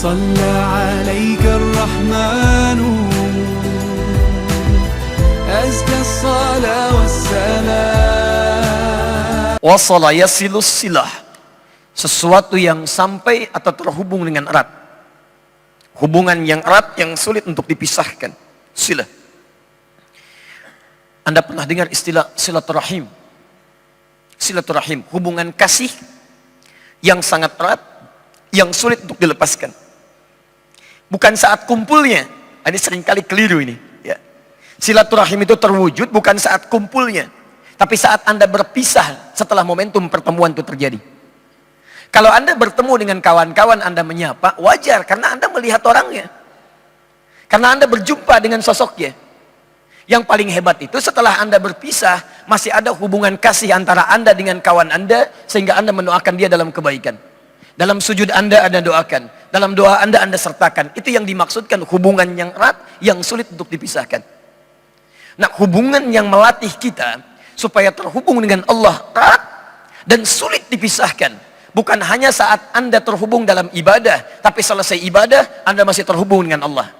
صلى عليك الرحمن أزكى الصلاة والسلام. Wasala yasilus silah, sesuatu yang sampai atau terhubung dengan erat. Hubungan yang erat yang sulit untuk dipisahkan. Silah. Anda pernah dengar istilah silaturahim? Silaturahim, hubungan kasih yang sangat erat, yang sulit untuk dilepaskan. Bukan saat kumpulnya, ini seringkali keliru ini. Ya. Silaturahim itu terwujud bukan saat kumpulnya, tapi saat Anda berpisah setelah momentum pertemuan itu terjadi. Kalau Anda bertemu dengan kawan-kawan, Anda menyapa, wajar karena Anda melihat orangnya. Karena Anda berjumpa dengan sosoknya. Yang paling hebat itu setelah Anda berpisah, masih ada hubungan kasih antara Anda dengan kawan Anda, sehingga Anda mendoakan dia dalam kebaikan. Dalam sujud Anda doakan. Dalam doa Anda sertakan. Itu yang dimaksudkan hubungan yang erat, yang sulit untuk dipisahkan. Nah, hubungan yang melatih kita supaya terhubung dengan Allah erat dan sulit dipisahkan. Bukan hanya saat Anda terhubung dalam ibadah, tapi selesai ibadah Anda masih terhubung dengan Allah.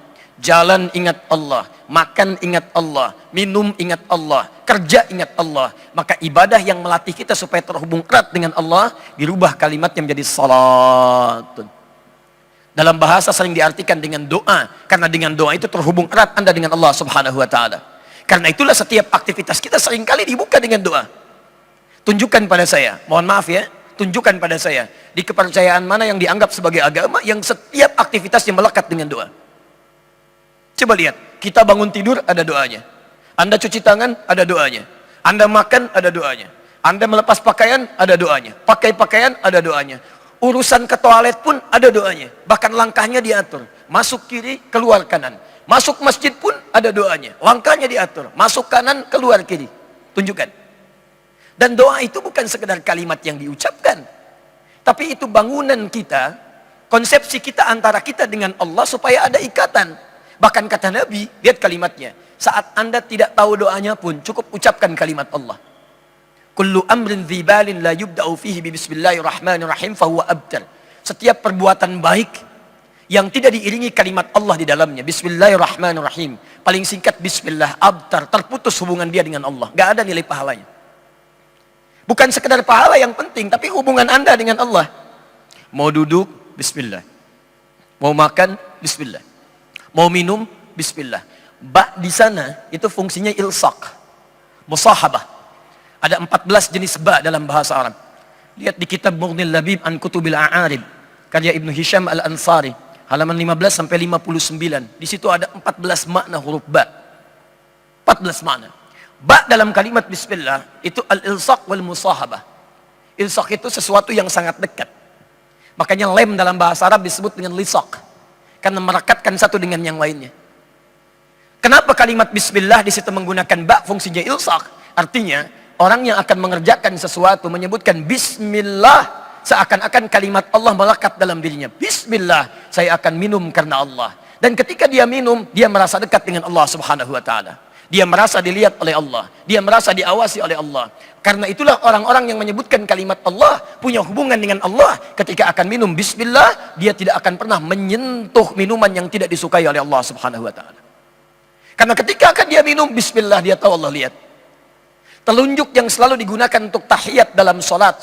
Jalan ingat Allah, makan ingat Allah, minum ingat Allah, kerja ingat Allah. Maka ibadah yang melatih kita supaya terhubung erat dengan Allah, dirubah kalimatnya menjadi salat. Dalam bahasa sering diartikan dengan doa, karena dengan doa itu terhubung erat Anda dengan Allah Subhanahu wa taala. Karena itulah setiap aktivitas kita seringkali dibuka dengan doa. Tunjukkan pada saya, mohon maaf ya, tunjukkan pada saya, di kepercayaan mana yang dianggap sebagai agama yang setiap aktivitasnya melekat dengan doa. Coba lihat, kita bangun tidur ada doanya. Anda cuci tangan ada doanya. Anda makan ada doanya. Anda melepas pakaian ada doanya. Pakai pakaian ada doanya. Urusan ke toilet pun ada doanya. Bahkan langkahnya diatur. Masuk kiri, keluar kanan. Masuk masjid pun ada doanya. Langkahnya diatur. Masuk kanan, keluar kiri. Tunjukkan. Dan doa itu bukan sekedar kalimat yang diucapkan. Tapi itu bangunan kita, konsepsi kita antara kita dengan Allah supaya ada ikatan. Bahkan kata Nabi, lihat kalimatnya. Saat Anda tidak tahu doanya pun, cukup ucapkan kalimat Allah. Kullu amrin dzibalin la yubda'u fihi bismillahirrahmanirrahim fahuwa abtar. Setiap perbuatan baik yang tidak diiringi kalimat Allah di dalamnya, bismillahirrahmanirrahim, paling singkat bismillah, abtar, terputus hubungan dia dengan Allah. Gak ada nilai pahalanya. Bukan sekedar pahala yang penting, tapi hubungan Anda dengan Allah. Mau duduk, bismillah. Mau makan, bismillah. Mau minum, bismillah. Ba di sana, itu fungsinya ilsaq. Musahabah. Ada 14 jenis ba dalam bahasa Arab. Lihat di kitab Mughnil Labib an Kutubil A'arib. Karya Ibnu Hisham Al-Ansari. Halaman 15 sampai 59. Di situ ada 14 makna huruf ba. 14 makna. Ba dalam kalimat bismillah itu al-ilsaq wal musahabah. Ilsaq itu sesuatu yang sangat dekat. Makanya lem dalam bahasa Arab disebut dengan lisaq. Karena merekatkan satu dengan yang lainnya. Kenapa kalimat bismillah di situ menggunakan ba fungsinya ilsaq? Artinya orang yang akan mengerjakan sesuatu menyebutkan bismillah seakan-akan kalimat Allah melekat dalam dirinya. Bismillah, saya akan minum karena Allah. Dan ketika dia minum, dia merasa dekat dengan Allah Subhanahu wa taala. Dia merasa dilihat oleh Allah. Dia merasa diawasi oleh Allah. Karena itulah orang-orang yang menyebutkan kalimat Allah, punya hubungan dengan Allah. Ketika akan minum bismillah, dia tidak akan pernah menyentuh minuman yang tidak disukai oleh Allah Subhanahu wa taala. Karena ketika akan dia minum bismillah, dia tahu Allah lihat. Telunjuk yang selalu digunakan untuk tahiyat dalam salat,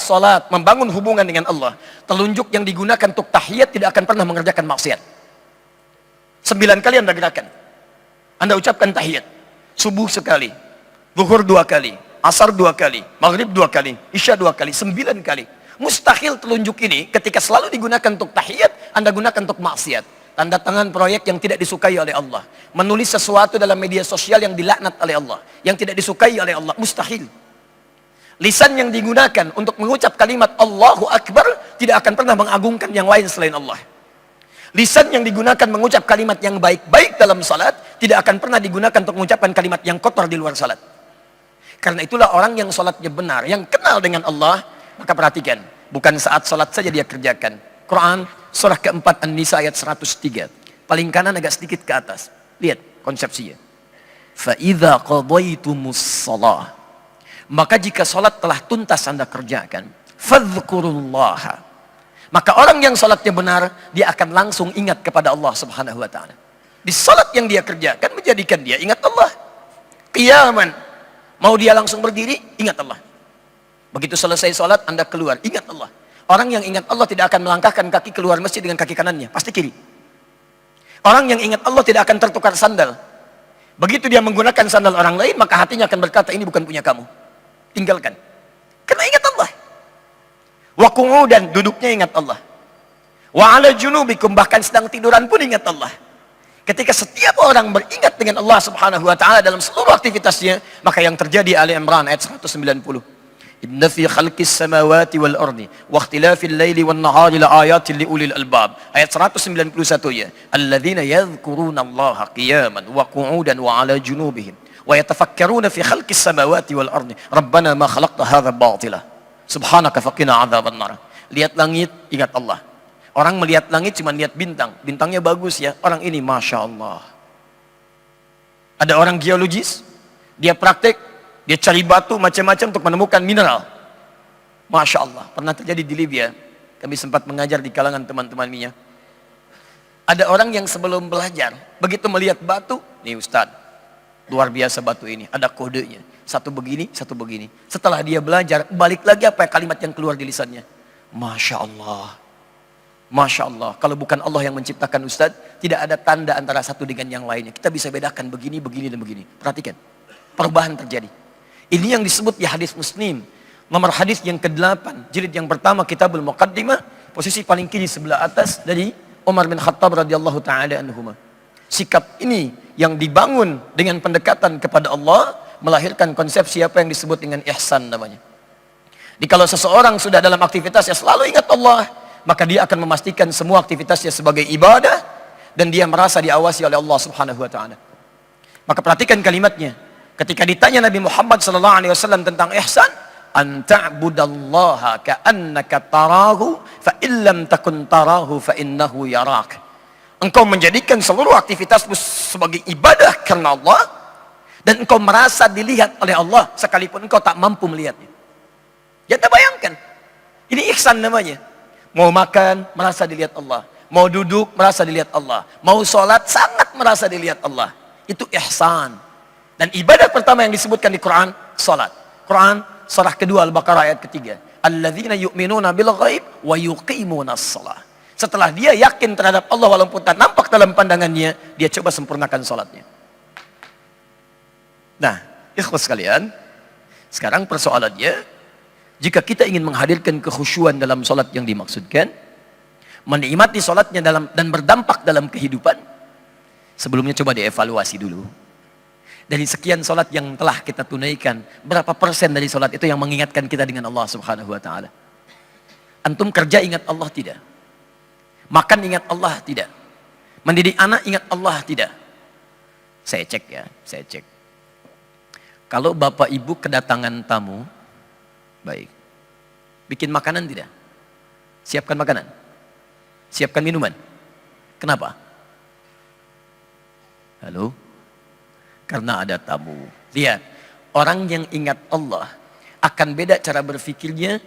membangun hubungan dengan Allah. Telunjuk yang digunakan untuk tahiyat tidak akan pernah mengerjakan maksiat. 9 kali Anda gerakan. Anda ucapkan tahiyat. Subuh sekali, zuhur 2 kali, asar 2 kali, maghrib 2 kali, isya 2 kali, 9 kali. Mustahil telunjuk ini ketika selalu digunakan untuk tahiyat, Anda gunakan untuk maksiat. Tanda tangan proyek yang tidak disukai oleh Allah. Menulis sesuatu dalam media sosial yang dilaknat oleh Allah, yang tidak disukai oleh Allah, mustahil. Lisan yang digunakan untuk mengucap kalimat Allahu Akbar tidak akan pernah mengagungkan yang lain selain Allah. Lisan yang digunakan mengucap kalimat yang baik-baik dalam salat tidak akan pernah digunakan untuk mengucapkan kalimat yang kotor di luar salat. Karena itulah orang yang salatnya benar, yang kenal dengan Allah, maka perhatikan, bukan saat salat saja dia kerjakan. Quran surah keempat An-Nisa ayat 103. Paling kanan agak sedikit ke atas. Lihat konsepsinya. Fa idza qadaytumus shalah, maka jika salat telah tuntas Anda kerjakan, fadhkurullaha, Maka orang yang salatnya benar, dia akan langsung ingat kepada Allah Subhanahu wa taala. Di salat yang dia kerjakan menjadikan dia ingat Allah. Qiyaman, mau dia langsung berdiri, ingat Allah. Begitu selesai salat, Anda keluar, ingat Allah. Orang yang ingat Allah tidak akan melangkahkan kaki keluar masjid dengan kaki kanannya, pasti kiri. Orang yang ingat Allah tidak akan tertukar sandal. Begitu dia menggunakan sandal orang lain, maka hatinya akan berkata, ini bukan punya kamu. Tinggalkan. Karena ingat Allah. Wa qu'udan, duduknya ingat Allah. Wa 'ala junubikum, bahkan sedang tiduran pun ingat Allah. Ketika setiap orang beringat dengan Allah Subhanahu wa taala dalam seluruh aktivitasnya, maka yang terjadi Ali Imran ayat 190. Inna fi khalqis samawati wal ardi wa ikhtilafil laili wan nahari la ayatin li ulil albab. Ayat 191 ya. Alladzina yadhkuruna Allaha qiyaman wa qu'udan wa 'ala junubihim wa yatafakkaruna fi khalqis samawati wal ardi. Rabbana ma khalaqta hadza batila. Subhanaka faqina 'adzabannar. Lihat langit, ingat Allah. Orang melihat langit cuma lihat bintang. Bintangnya bagus ya. Orang ini Masya Allah. Ada orang geologis, dia praktek, dia cari batu macam-macam untuk menemukan mineral. Masya Allah. Pernah terjadi di Libya. Kami sempat mengajar di kalangan teman-teman minyak. Ada orang yang sebelum belajar, begitu melihat batu, nih Ustaz, luar biasa batu ini, ada kodenya. Satu begini, satu begini. Setelah dia belajar, balik lagi apa kalimat yang keluar di lisannya? Masya Allah. Masya Allah. Kalau bukan Allah yang menciptakan Ustaz, tidak ada tanda antara satu dengan yang lainnya. Kita bisa bedakan begini, begini, dan begini. Perhatikan. Perubahan terjadi. Ini yang disebut di hadis Muslim. Nomor hadis yang ke-8. Jilid yang pertama, Kitabul Muqaddimah. Posisi paling kiri sebelah atas dari Umar bin Khattab radhiyallahu ta'ala anhuma. Sikap ini yang dibangun dengan pendekatan kepada Allah, melahirkan konsep siapa yang disebut dengan ihsan namanya. Jadi kalau seseorang sudah dalam aktivitasnya selalu ingat Allah, maka dia akan memastikan semua aktivitasnya sebagai ibadah, dan dia merasa diawasi oleh Allah Subhanahu wa taala. Maka perhatikan kalimatnya. Ketika ditanya Nabi Muhammad sallallahu alaihi wasallam tentang ihsan, an ta'budallaha ka'annaka tarahu fa illam takun tarahu fa innahu yarak. Engkau menjadikan seluruh aktivitasmu sebagai ibadah karena Allah, dan engkau merasa dilihat oleh Allah sekalipun engkau tak mampu melihatnya. Ya, tak bayangkan. Ini ihsan namanya. Mau makan, merasa dilihat Allah. Mau duduk, merasa dilihat Allah. Mau sholat, sangat merasa dilihat Allah. Itu ihsan. Dan ibadah pertama yang disebutkan di Quran, sholat. Quran, surah kedua Al-Baqarah ayat ketiga. Alladzina yu'minuna bil ghaib wa yuqimuna shalah. Setelah dia yakin terhadap Allah walaupun tak nampak dalam pandangannya, dia coba sempurnakan sholatnya. Nah, ikhwas sekalian, sekarang persoalannya, jika kita ingin menghadirkan kekhusyuan dalam sholat yang dimaksudkan, menikmati sholatnya dan berdampak dalam kehidupan, sebelumnya coba dievaluasi dulu. Dari sekian sholat yang telah kita tunaikan, berapa persen dari sholat itu yang mengingatkan kita dengan Allah Subhanahu wa ta'ala? Antum kerja ingat Allah tidak? Makan ingat Allah tidak? Mendidik anak ingat Allah tidak? Saya cek ya, saya cek. Kalau bapak ibu kedatangan tamu, baik. Bikin makanan tidak? Siapkan makanan? Siapkan minuman? Kenapa? Halo? Karena ada tamu. Lihat, orang yang ingat Allah akan beda cara berfikirnya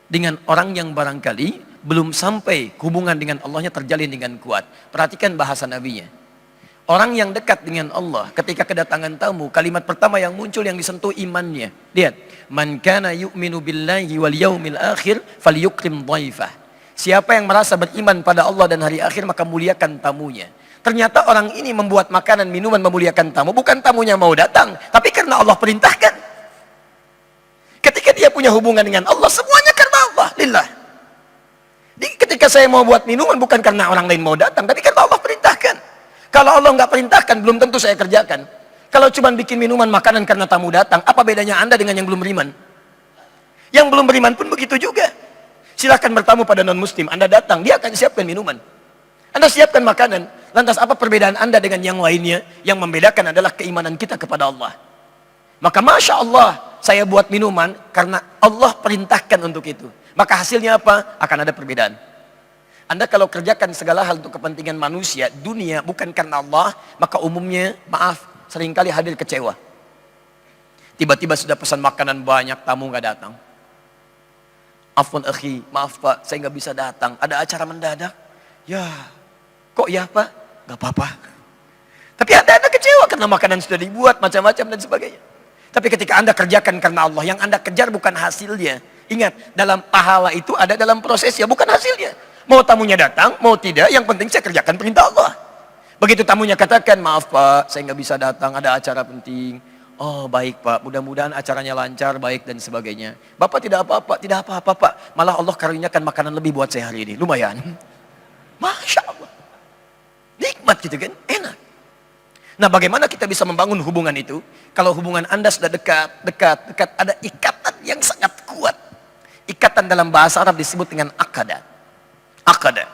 dengan orang yang barangkali belum sampai hubungan dengan Allahnya terjalin dengan kuat. Perhatikan bahasa nabinya. Orang yang dekat dengan Allah, ketika kedatangan tamu, kalimat pertama yang muncul yang disentuh imannya. Lihat, man kana yu'minu billahi wal yaumil akhir falyukrim dhaifah. Siapa yang merasa beriman pada Allah dan hari akhir, maka muliakan tamunya. Ternyata orang ini membuat makanan, minuman, memuliakan tamu. Bukan tamunya mau datang, tapi karena Allah perintahkan. Ketika dia punya hubungan dengan Allah, semuanya karena Allah, lillah. Jadi ketika saya mau buat minuman, bukan karena orang lain mau datang, tapi karena Allah perintahkan. Kalau Allah nggak perintahkan, belum tentu saya kerjakan. Kalau cuma bikin minuman, makanan karena tamu datang, apa bedanya Anda dengan yang belum beriman? Yang belum beriman pun begitu juga. Silahkan bertamu pada non-muslim, Anda datang, dia akan siapkan minuman. Anda siapkan makanan. Lantas apa perbedaan Anda dengan yang lainnya? Yang membedakan adalah keimanan kita kepada Allah. Maka Masya Allah, saya buat minuman karena Allah perintahkan untuk itu. Maka hasilnya apa? Akan ada perbedaan. Anda kalau kerjakan segala hal untuk kepentingan manusia, dunia, bukan karena Allah, maka umumnya, maaf, seringkali hadir kecewa. Tiba-tiba sudah pesan makanan banyak, tamu nggak datang. Afwan akhi, maaf Pak, saya nggak bisa datang. Ada acara mendadak. Ya, kok ya Pak? Nggak apa-apa. Tapi Anda kecewa karena makanan sudah dibuat, macam-macam dan sebagainya. Tapi ketika Anda kerjakan karena Allah, yang Anda kejar bukan hasilnya. Ingat, dalam pahala itu ada dalam prosesnya, bukan hasilnya. Mau tamunya datang, mau tidak, yang penting saya kerjakan perintah Allah. Begitu tamunya katakan, maaf Pak, saya nggak bisa datang, ada acara penting. Oh baik Pak, mudah-mudahan acaranya lancar, baik dan sebagainya. Bapak tidak apa-apa, tidak apa-apa Pak. Malah Allah karuniakan makanan lebih buat saya hari ini, lumayan. Masya Allah. Nikmat gitu kan, enak. Nah bagaimana kita bisa membangun hubungan itu? Kalau hubungan Anda sudah dekat, ada ikatan yang sangat kuat. Ikatan dalam bahasa Arab disebut dengan akada. Akada.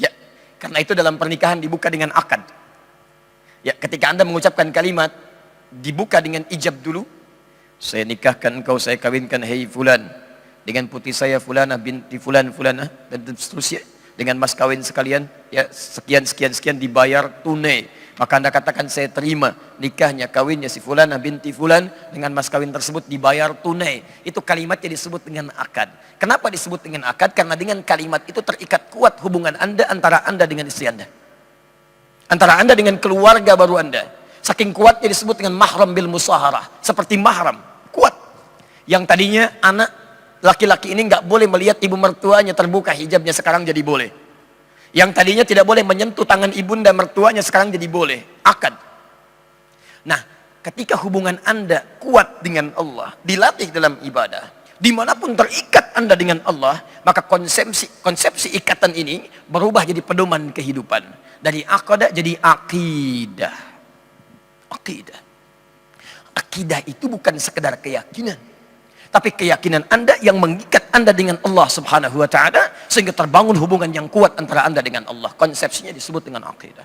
Ya, karena itu dalam pernikahan dibuka dengan akad. Ya, ketika Anda mengucapkan kalimat, dibuka dengan ijab dulu. Saya nikahkan engkau, saya kawinkan, hei fulan, dengan putri saya fulana binti fulan fulana, dan seterusnya. Dengan mas kawin sekalian, ya sekian dibayar tunai. Maka Anda katakan saya terima nikahnya, kawinnya si fulana binti fulan dengan mas kawin tersebut dibayar tunai. Itu kalimatnya disebut dengan akad. Kenapa disebut dengan akad? Karena dengan kalimat itu terikat kuat hubungan Anda antara Anda dengan istri Anda. Antara Anda dengan keluarga baru Anda. Saking kuatnya disebut dengan mahram bil musaharah. Seperti mahram, kuat. Yang tadinya anak laki-laki ini nggak boleh melihat ibu mertuanya terbuka hijabnya, sekarang jadi boleh. Yang tadinya tidak boleh menyentuh tangan ibunda mertuanya, sekarang jadi boleh. Akad. Nah, ketika hubungan Anda kuat dengan Allah, dilatih dalam ibadah, dimanapun terikat Anda dengan Allah, maka konsepsi ikatan ini berubah jadi pedoman kehidupan. Dari akadah jadi akidah. Akidah. Akidah itu bukan sekedar keyakinan, tapi keyakinan Anda yang mengikat Anda dengan Allah Subhanahu wa ta'ala, sehingga terbangun hubungan yang kuat antara Anda dengan Allah. Konsepsinya disebut dengan akidah.